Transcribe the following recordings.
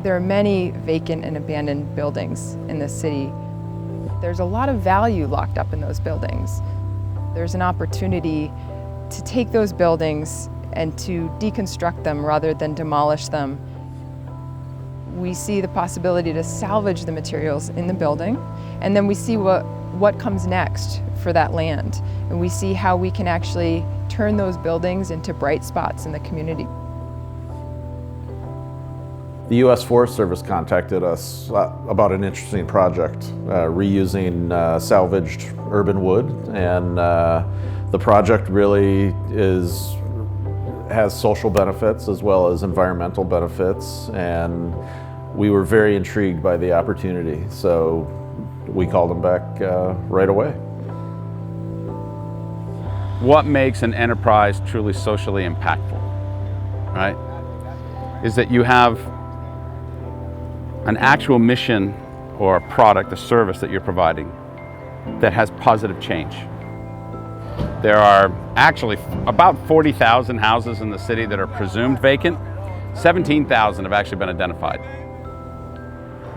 There are many vacant and abandoned buildings in this city. There's a lot of value locked up in those buildings. There's an opportunity to take those buildings and to deconstruct them rather than demolish them. We see the possibility to salvage the materials in the building, and then we see what comes next for that land. And we see how we can actually turn those buildings into bright spots in the community. The U.S. Forest Service contacted us about an interesting project, reusing salvaged urban wood, and the project really has social benefits as well as environmental benefits, and we were very intrigued by the opportunity, so we called them back right away. What makes an enterprise truly socially impactful, right, is that you have an actual mission or a product, a service that you're providing that has positive change. There are actually about 40,000 houses in the city that are presumed vacant. 17,000 have actually been identified.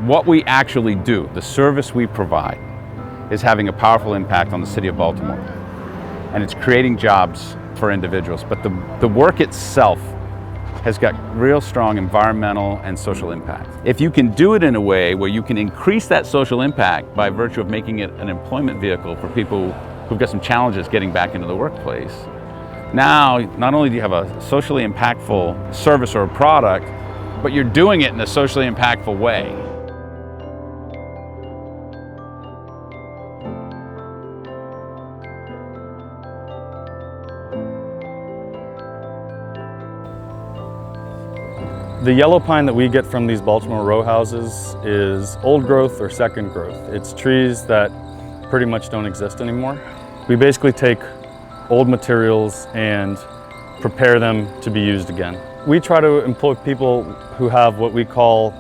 What we actually do, the service we provide, is having a powerful impact on the city of Baltimore. And it's creating jobs for individuals. But the work itself has got real strong environmental and social impact. If you can do it in a way where you can increase that social impact by virtue of making it an employment vehicle for people who've got some challenges getting back into the workplace, now not only do you have a socially impactful service or a product, but you're doing it in a socially impactful way. The yellow pine that we get from these Baltimore row houses is old growth or second growth. It's trees that pretty much don't exist anymore. We basically take old materials and prepare them to be used again. We try to employ people who have what we call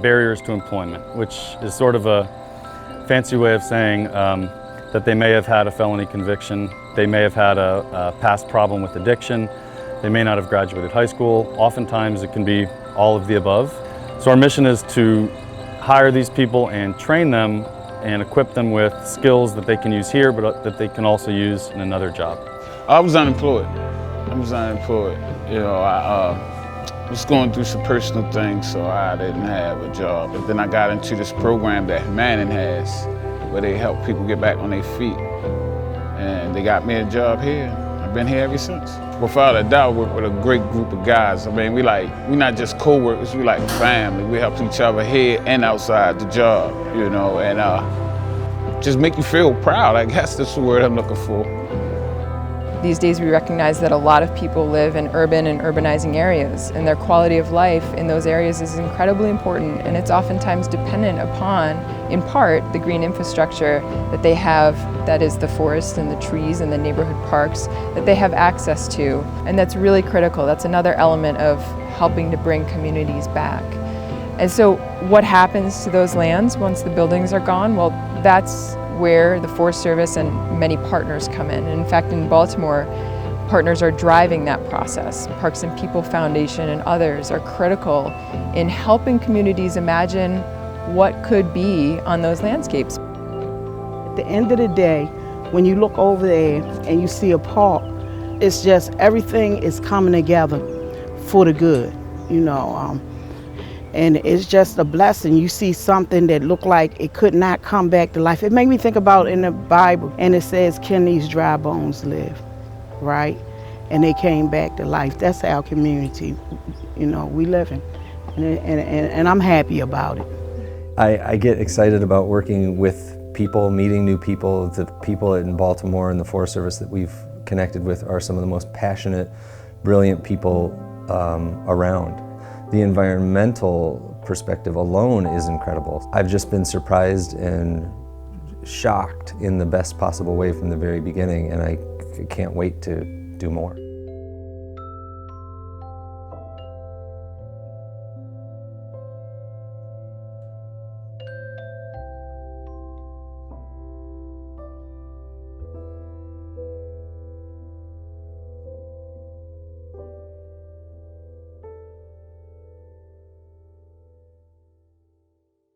barriers to employment, which is sort of a fancy way of saying that they may have had a felony conviction, they may have had a past problem with addiction, they may not have graduated high school. Oftentimes it can be all of the above. So our mission is to hire these people and train them and equip them with skills that they can use here, but that they can also use in another job. I was unemployed. You know, I was going through some personal things, so I didn't have a job. But then I got into this program that Humanim has, where they help people get back on their feet. And they got me a job here. I've been here ever since. Without a doubt, I work with a great group of guys. I mean, we're not just co-workers, we like family. We help each other here and outside the job, you know, and just make you feel proud. I guess that's the word I'm looking for. These days we recognize that a lot of people live in urban and urbanizing areas, and their quality of life in those areas is incredibly important, and it's oftentimes dependent upon, in part, the green infrastructure that they have, that is the forest and the trees and the neighborhood parks that they have access to. And that's really critical. That's another element of helping to bring communities back. And so what happens to those lands once the buildings are gone? Well, that's where the Forest Service and many partners come in. And in fact, in Baltimore, partners are driving that process. Parks and People Foundation and others are critical in helping communities imagine what could be on those landscapes. At the end of the day, when you look over there and you see a park, it's just everything is coming together for the good, you know. And it's just a blessing. You see something that looked like it could not come back to life. It made me think about in the Bible, and it says, can these dry bones live, right? And they came back to life. That's our community, you know, we live in. And I'm happy about it. I get excited about working with people, meeting new people. The people in Baltimore and the Forest Service that we've connected with are some of the most passionate, brilliant people around. The environmental perspective alone is incredible. I've just been surprised and shocked in the best possible way from the very beginning, and I can't wait to do more.